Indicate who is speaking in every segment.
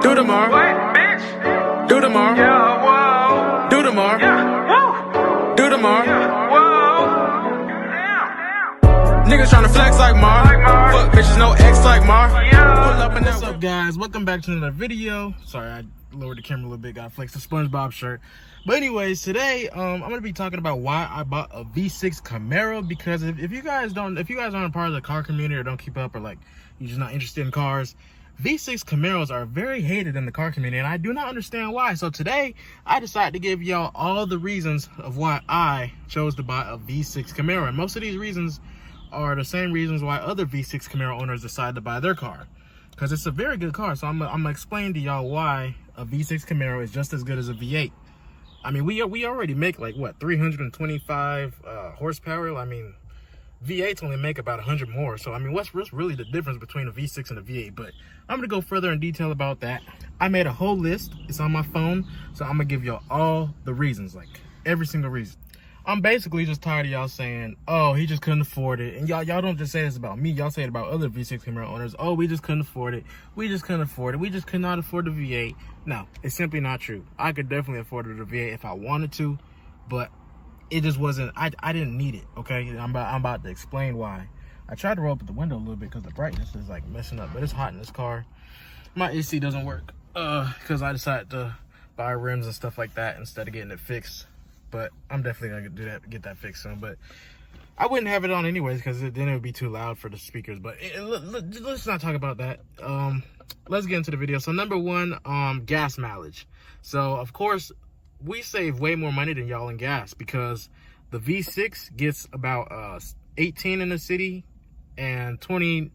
Speaker 1: Do the more.
Speaker 2: What, bitch?
Speaker 1: Do the more.
Speaker 2: Yeah, whoa.
Speaker 1: Do the more.
Speaker 2: Yeah, woo.
Speaker 1: Do the more.
Speaker 2: Yeah, whoa. Damn.
Speaker 1: Niggas tryna flex like Mar. Fuck bitches, no X like Mar.
Speaker 2: Yeah.
Speaker 1: Pull up and
Speaker 3: What's up, guys? Welcome back to another video. Sorry, I lowered the camera a little bit. Got flexed the SpongeBob shirt. But anyways, today I'm gonna be talking about why I bought a V6 Camaro. Because if you guys aren't a part of the car community or don't keep up, or like you're just not interested in cars, V6 Camaros are very hated in the car community, and I do not understand why. So today I decided to give y'all all the reasons of why I chose to buy a V6 Camaro, and most of these reasons are the same reasons why other V6 Camaro owners decide to buy their car, because it's a very good car. So I'm gonna explain to y'all why a V6 Camaro is just as good as a V8. I mean, we already make like what, 325 horsepower. I mean, V8s only make about 100 more. So I mean, what's really the difference between a V6 and a V8? But I'm gonna go further in detail about that. I made a whole list. It's on my phone, so I'm gonna give y'all all the reasons, like every single reason. I'm basically just tired of y'all saying, oh, he just couldn't afford it. And y'all don't just say this about me. Y'all say it about other V6 Camaro owners. Oh, we just couldn't afford it. We just couldn't afford it. We just could not afford the V8. No, it's simply not true. I could definitely afford the V8 if I wanted to, but it just wasn't, I didn't need it, okay? I'm about to explain why. I tried to roll up the window a little bit because the brightness is like messing up, but it's hot in this car. My AC doesn't work because I decided to buy rims and stuff like that instead of getting it fixed. But I'm definitely gonna do that, get that fixed soon. But I wouldn't have it on anyways because then it would be too loud for the speakers. But let's not talk about that. Let's get into the video. So number one, gas mileage. So of course we save way more money than y'all in gas because the V6 gets about 18 in the city and 28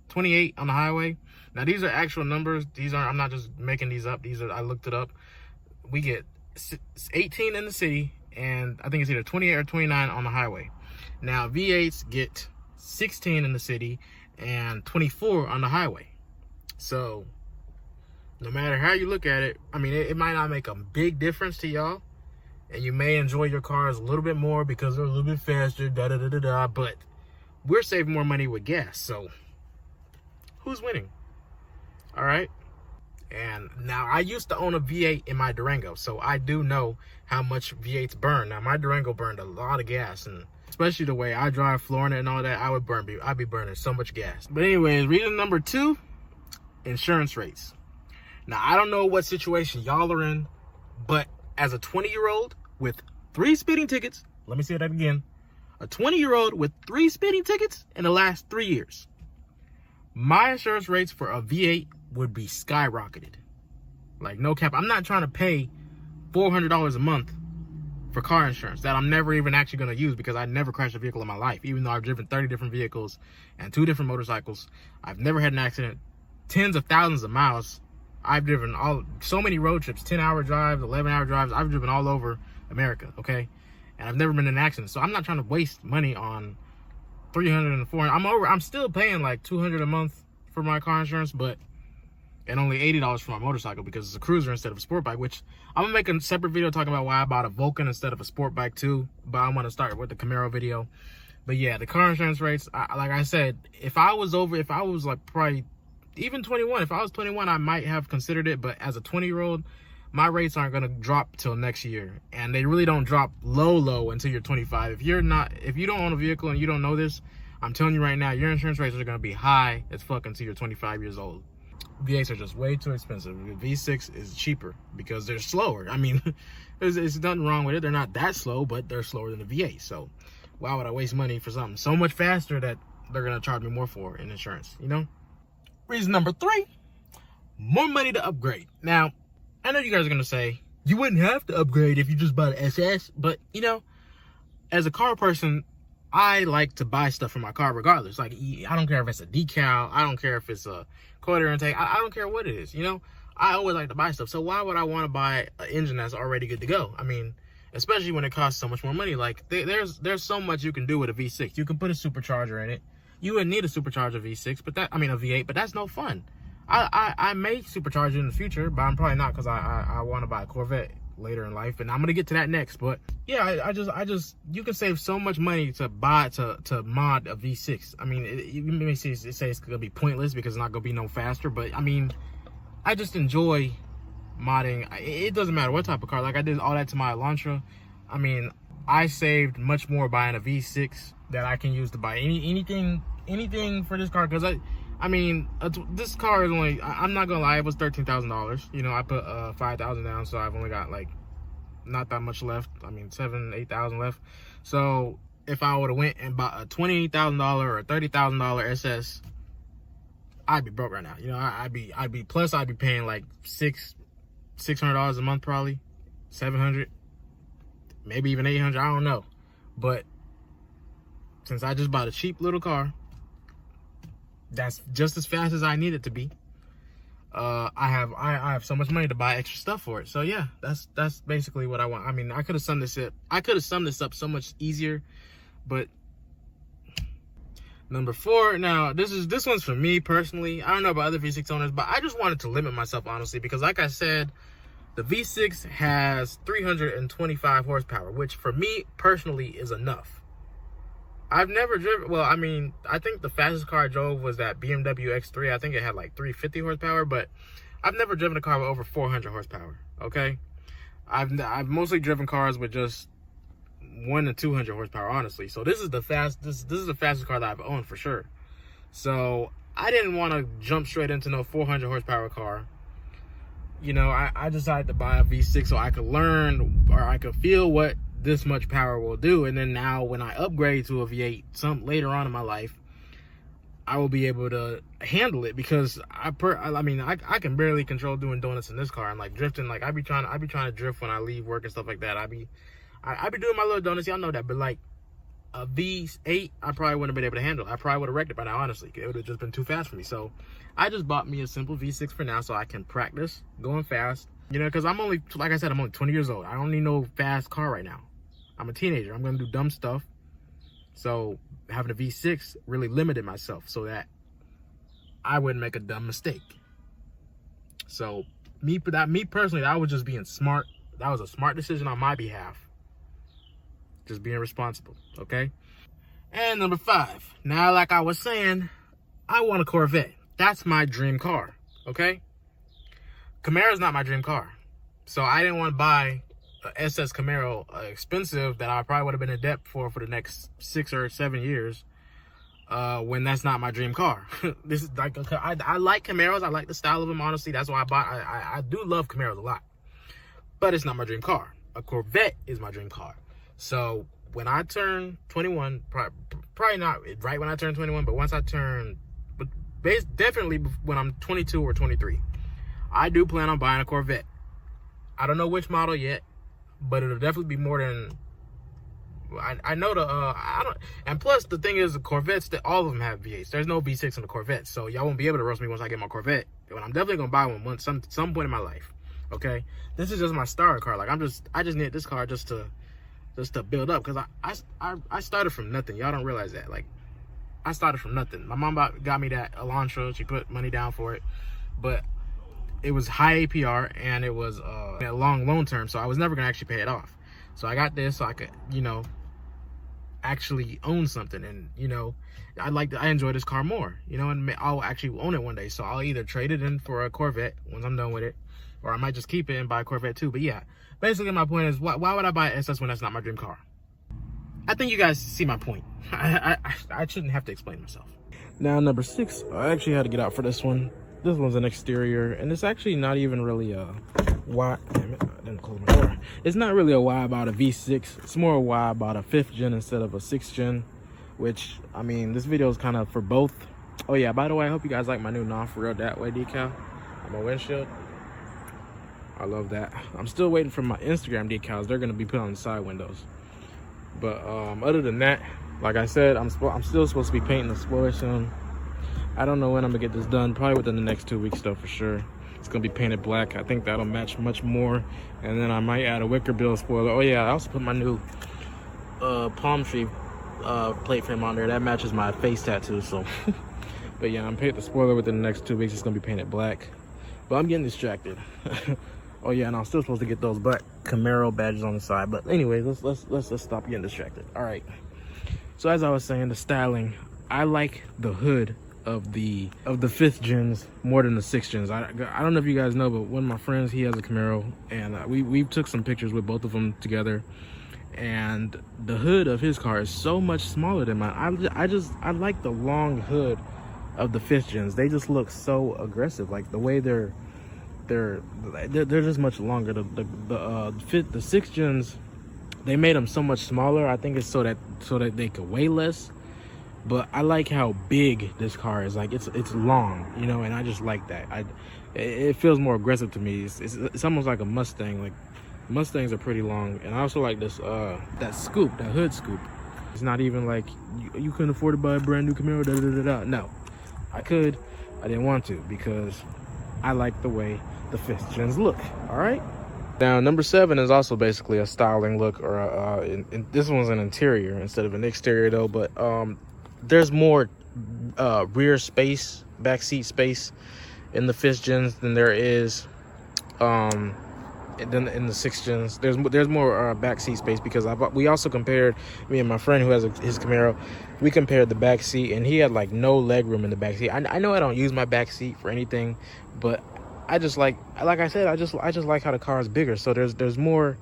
Speaker 3: on the highway. Now these are actual numbers. These aren't, I'm not just making these up. These are, I looked it up. We get 18 in the city, and I think it's either 28 or 29 on the highway. Now V8s get 16 in the city and 24 on the highway. So no matter how you look at it, I mean, it might not make a big difference to y'all, and you may enjoy your cars a little bit more because they're a little bit faster, but we're saving more money with gas. So who's winning? All right. And now I used to own a V8 in my Durango, so I do know how much V8s burn. Now my Durango burned a lot of gas, and especially the way I drive Florida and all that, I'd be burning so much gas. But anyways, reason number two, insurance rates. Now I don't know what situation y'all are in, but as a 20-year-old with 3 speeding tickets, let me say that again, a 20-year-old with 3 speeding tickets in the last 3 years, my insurance rates for a V8 would be skyrocketed. Like, no cap. I'm not trying to pay $400 a month for car insurance that I'm never even actually going to use because I never crashed a vehicle in my life. Even though I've driven 30 different vehicles and 2 different motorcycles, I've never had an accident. Tens of thousands of miles. I've driven so many road trips, 10-hour drives, 11-hour drives. I've driven all over America, okay? And I've never been in an accident. So I'm not trying to waste money on $300 and $400. I'm still paying like $200 a month for my car insurance, but and only $80 for my motorcycle because it's a cruiser instead of a sport bike, which I'm gonna make a separate video talking about why I bought a Vulcan instead of a sport bike too. But I'm gonna start with the Camaro video. But yeah, the car insurance rates, like I said, if I was like probably even 21, if I was 21, I might have considered it. But as a 20-year-old, my rates aren't gonna drop till next year, and they really don't drop low until you're 25. If you don't own a vehicle and you don't know this, I'm telling you right now, your insurance rates are gonna be high as fuck until you're 25 years old. V8s are just way too expensive. V6 is cheaper because they're slower. I mean, there's nothing wrong with it. They're not that slow, but they're slower than the V8. So why would I waste money for something so much faster that they're gonna charge me more for in insurance, you know? Reason number 3, more money to upgrade. Now, I know you guys are gonna say, you wouldn't have to upgrade if you just bought an SS, but you know, as a car person, I like to buy stuff for my car regardless. Like, I don't care if it's a decal, I don't care if it's a quarter intake, I don't care what it is, you know? I always like to buy stuff. So why would I want to buy an engine that's already good to go? I mean, especially when it costs so much more money. Like, there's so much you can do with a V6. You can put a supercharger in it. You wouldn't need a supercharger V6, but a V8, but that's no fun. I may supercharge it in the future, but I'm probably not because I want to buy a Corvette later in life, and I'm gonna get to that next. But yeah, I just you can save so much money to mod a V6. I mean, you may say it's gonna be pointless because it's not gonna be no faster, but I mean, I just enjoy modding. It doesn't matter what type of car. Like I did all that to my Elantra. I mean, I saved much more buying a V6 that I can use to buy anything for this car. Because I mean, this car is only, I'm not gonna lie, it was $13,000. You know, I put 5,000 down, so I've only got like not that much left. I mean, 8,000 left. So if I would have went and bought a $28,000 or a $30,000 SS, I'd be broke right now. You know, I'd be paying like $600 a month, probably $700, maybe even $800. I don't know. But since I just bought a cheap little car that's just as fast as I need it to be, I have so much money to buy extra stuff for it. So yeah, that's basically what I want. I mean, I could have summed this up so much easier, but number 4. Now, this one's for me personally. I don't know about other V6 owners, but I just wanted to limit myself, honestly, because like I said, the V6 has 325 horsepower, which for me personally is enough. I've never driven, well, I mean, I think the fastest car I drove was that BMW X3. I think it had like 350 horsepower, but I've never driven a car with over 400 horsepower, okay? I've mostly driven cars with just 1 to 200 horsepower, honestly. So this is the fastest car that I've owned for sure. So I didn't want to jump straight into no 400 horsepower car. You know, I decided to buy a V6 so I could learn, or I could feel what this much power will do. And then now when I upgrade to a V8 later on in my life, I will be able to handle it, because I can barely control doing donuts in this car, and like drifting. Like I be trying to drift when I leave work and stuff like that. I be doing my little donuts, y'all know that. But like a V8, I probably wouldn't have been able to handle it. I probably would have wrecked it by now, honestly. It would have just been too fast for me. So I just bought me a simple V6 for now, so I can practice going fast. You know, because I'm only 20 years old. I don't need no fast car right now. I'm a teenager. I'm gonna do dumb stuff. So having a V6 really limited myself so that I wouldn't make a dumb mistake. So me personally, that was just being smart. That was a smart decision on my behalf. Just being responsible, okay? And number 5. Now, like I was saying, I want a Corvette. That's my dream car, okay? Camaro's not my dream car. So I didn't want to buy a SS Camaro, expensive, that I probably would have been in debt for the next 6 or 7 years, when that's not my dream car. This is like, I like Camaros. I like the style of them, honestly. That's why I do love Camaros a lot. But it's not my dream car. A Corvette is my dream car. So when I turn 21, probably not right when I turn 21, but once I turn, but definitely when I'm 22 or 23, I do plan on buying a Corvette. I don't know which model yet, but it'll definitely be more than, I know and plus the thing is, the Corvettes, all of them have V8s. There's no V6 on the Corvette, so y'all won't be able to roast me once I get my Corvette. But I'm definitely gonna buy one some point in my life. Okay, this is just my starter car. Like I just need this car just to build up, because I started from nothing. Y'all don't realize that. Like, I started from nothing. My mom got me that Elantra. She put money down for it, but it was high APR and it was a long loan term, so I was never gonna actually pay it off. So I got this so I could, you know, actually own something. And you know, I enjoy this car more, you know, and I'll actually own it one day. So I'll either trade it in for a Corvette once I'm done with it, or I might just keep it and buy a Corvette too. But yeah, basically my point is, why would I buy an SS when that's not my dream car? I think you guys see my point. I shouldn't have to explain myself. Now, number 6, I actually had to get out for this one. This one's an exterior, and it's actually not even really a why. Damn it, I didn't close my door. It's not really a why about a V6. It's more a why about a 5th gen instead of a 6th gen, which, I mean, this video is kind of for both. Oh yeah, by the way, I hope you guys like my new non-for-real that way decal on my windshield. I love that. I'm still waiting for my Instagram decals. They're gonna be put on the side windows. But other than that, like I said, I'm still supposed to be painting the spoiler soon. I don't know when I'm gonna get this done. Probably within the next 2 weeks though, for sure. It's gonna be painted black. I think that'll match much more. And then I might add a wicker bill spoiler. Oh yeah, I also put my new palm tree plate frame on there. That matches my face tattoo, so. But yeah, I'm painting the spoiler within the next 2 weeks. It's gonna be painted black. But I'm getting distracted. Oh yeah, and I'm still supposed to get those black Camaro badges on the side. But anyways, let's stop getting distracted. All right. So as I was saying, the styling, I like the hood of the 5th gens more than the 6th gens. I don't know if you guys know, but one of my friends, he has a Camaro, and we took some pictures with both of them together. And the hood of his car is so much smaller than mine. I like the long hood of the 5th gens. They just look so aggressive. Like the way they're just much longer. The 6th gens, they made them so much smaller. I think it's so that they could weigh less. But I like how big this car is. Like it's long, you know, and I just like that. It feels more aggressive to me. It's almost like a Mustang. Like Mustangs are pretty long, and I also like this that scoop, that hood scoop. It's not even like you couldn't afford to buy a brand new Camaro. No, I could. I didn't want to because I like the way the 5th gens look. All right. Now number 7 is also basically a styling look, or this one's an interior instead of an exterior though. But there's more rear space, backseat space in the 5th gens than there is then in the 6th gens. There's more backseat space because we also compared, me and my friend who has his Camaro, we compared the backseat, and he had like no leg room in the backseat. I know I don't use my backseat for anything, but I just like I said, I just like how the car is bigger. So there's more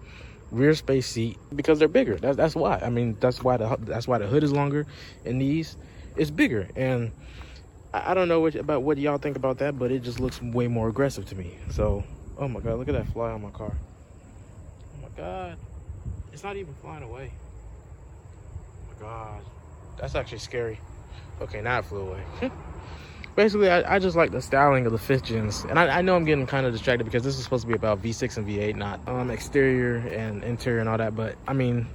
Speaker 3: rear space seat because they're bigger. That's why. I mean, that's why the hood is longer in these. It's bigger, and I don't know about what y'all think about that, but it just looks way more aggressive to me. So, oh my God, look at that fly on my car. Oh my God, it's not even flying away. Oh my God, that's actually scary. Okay, now it flew away. Basically, I just like the styling of the 5th gens. And I know I'm getting kind of distracted because this is supposed to be about V6 and V8, not exterior and interior and all that. But, I mean,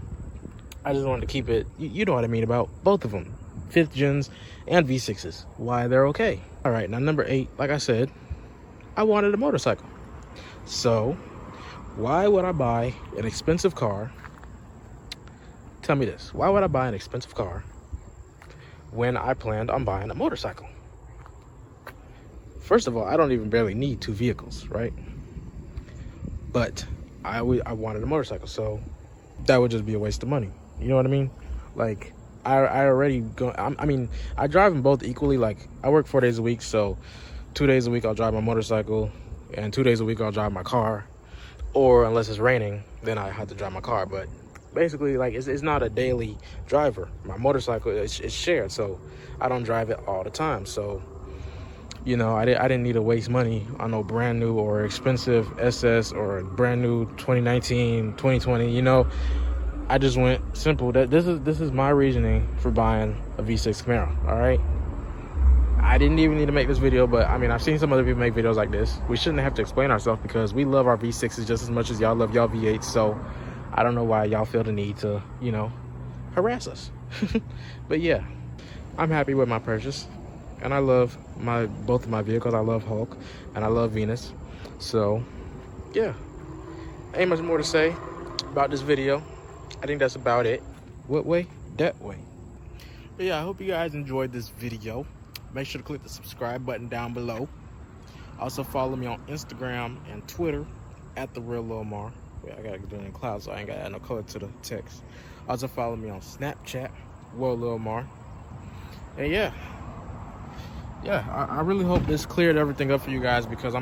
Speaker 3: I just wanted to keep it, you know what I mean, about both of them. 5th gens and V6s. Why they're okay. All right, now number 8, like I said, I wanted a motorcycle. So, why would I buy an expensive car? Tell me this. Why would I buy an expensive car when I planned on buying a motorcycle? First of all, I don't even barely need 2 vehicles, right? But I wanted a motorcycle, so that would just be a waste of money. You know what I mean? Like, I already go. I mean, I drive them both equally. Like, I work 4 days a week, so 2 days a week I'll drive my motorcycle, and 2 days a week I'll drive my car. Or unless it's raining, then I have to drive my car. But basically, like, it's not a daily driver. My motorcycle is shared, so I don't drive it all the time. So, you know, I didn't need to waste money on no brand new or expensive SS or brand new 2019, 2020, you know. I just went simple. This is my reasoning for buying a V6 Camaro, all right? I didn't even need to make this video, but I mean, I've seen some other people make videos like this. We shouldn't have to explain ourselves because we love our V6s just as much as y'all love y'all V8s. So I don't know why y'all feel the need to, you know, harass us. But yeah, I'm happy with my purchase. And I love both of my vehicles. I love Hulk and I love Venus. So yeah, ain't much more to say about this video. I think that's about it. What way? That way. But yeah, I hope you guys enjoyed this video. Make sure to click the subscribe button down below. Also follow me on Instagram and Twitter at the real Lilmar. Wait, I gotta do it in cloud, so I ain't gotta add no color to the text. Also follow me on Snapchat, Lilmar. And yeah, I really hope this cleared everything up for you guys because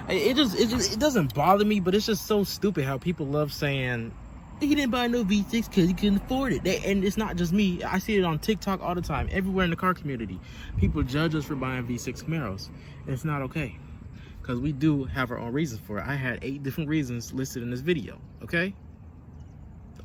Speaker 3: it doesn't bother me, but it's just so stupid how people love saying he didn't buy no V6 because he couldn't afford it. And it's not just me. I see it on TikTok all the time, everywhere in the car community. People judge us for buying V6 Camaros. And it's not okay because we do have our own reasons for it. I had 8 different reasons listed in this video, okay?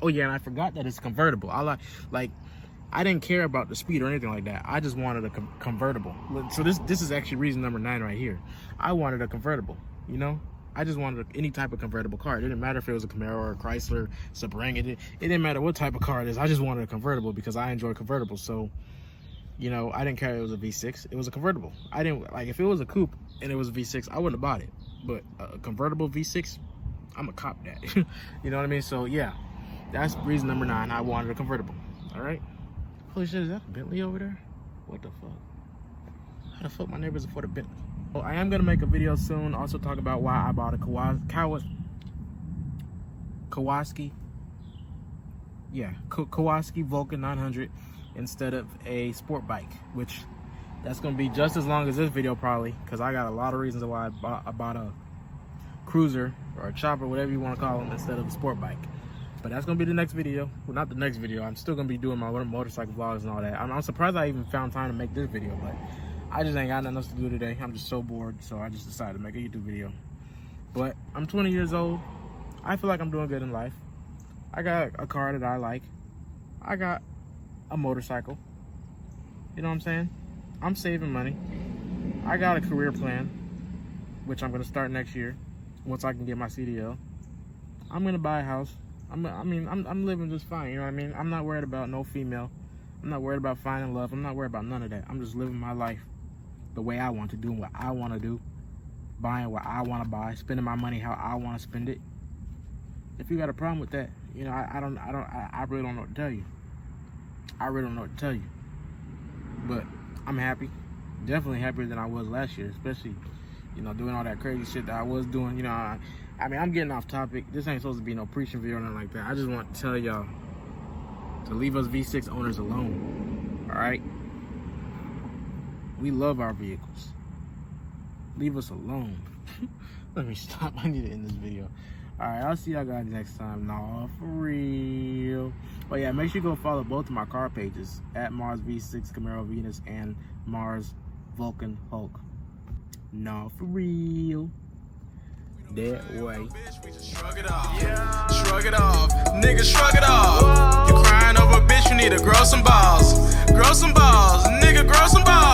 Speaker 3: Oh yeah, and I forgot that it's convertible. I didn't care about the speed or anything like that. I just wanted a convertible. So this is actually reason number 9 right here. I wanted a convertible, you know? I just wanted any type of convertible car. It didn't matter if it was a Camaro or a Chrysler, Sebring. It didn't matter what type of car it is. I just wanted a convertible because I enjoy convertibles. So, you know, I didn't care if it was a V6. It was a convertible. I didn't, like, if it was a coupe and it was a V6, I wouldn't have bought it. But a convertible V6, I'm a cop that. You know what I mean? So, yeah, that's reason number 9. I wanted a convertible. All right? Holy shit, is that a Bentley over there? What the fuck? How the fuck my neighbors afford a Bentley? Well, I am going to make a video soon, also talk about why I bought a Kawasaki Vulcan 900 instead of a sport bike, which That's gonna be just as long as this video probably, because I got a lot of reasons why I bought a cruiser or a chopper, whatever you want to call them, instead of a sport bike. But that's gonna be the next video. Well, not the next video. I'm still gonna be doing my motorcycle vlogs and all that. I'm surprised I even found time to make this video, but I just ain't got nothing else to do today. I'm just so bored, so I just decided to make a YouTube video. But I'm 20 years old. I feel like I'm doing good in life. I got a car that I like. I got a motorcycle. You know what I'm saying? I'm saving money. I got a career plan, which I'm gonna start next year once I can get my CDL. I'm gonna buy a house. I'm living just fine. You know what I mean? I'm not worried about no female. I'm not worried about finding love. I'm not worried about none of that. I'm just living my life the way I want to, doing what I want to do, buying what I want to buy, spending my money how I want to spend it. If you got a problem with that, you know, I really don't know what to tell you. I really don't know what to tell you. But I'm happy. Definitely happier than I was last year, especially, you know, doing all that crazy shit that I was doing. You know, I mean, I'm getting off topic. This ain't supposed to be no preaching video or nothing like that. I just want to tell y'all to leave us V6 owners alone. All right? We love our vehicles. Leave us alone. Let me stop. I need to end this video. All right, I'll see y'all guys next time. Nah, for real. But yeah, make sure you go follow both of my car pages at Mars V6 Camaro Venus and Mars Vulcan Hulk. Nah, for real. That way.
Speaker 1: Shrug it off. Yeah. Shrug it off. Nigga, shrug it off. You crying over a bitch, you need to grow some balls. Grow some balls. Nigga, grow some balls.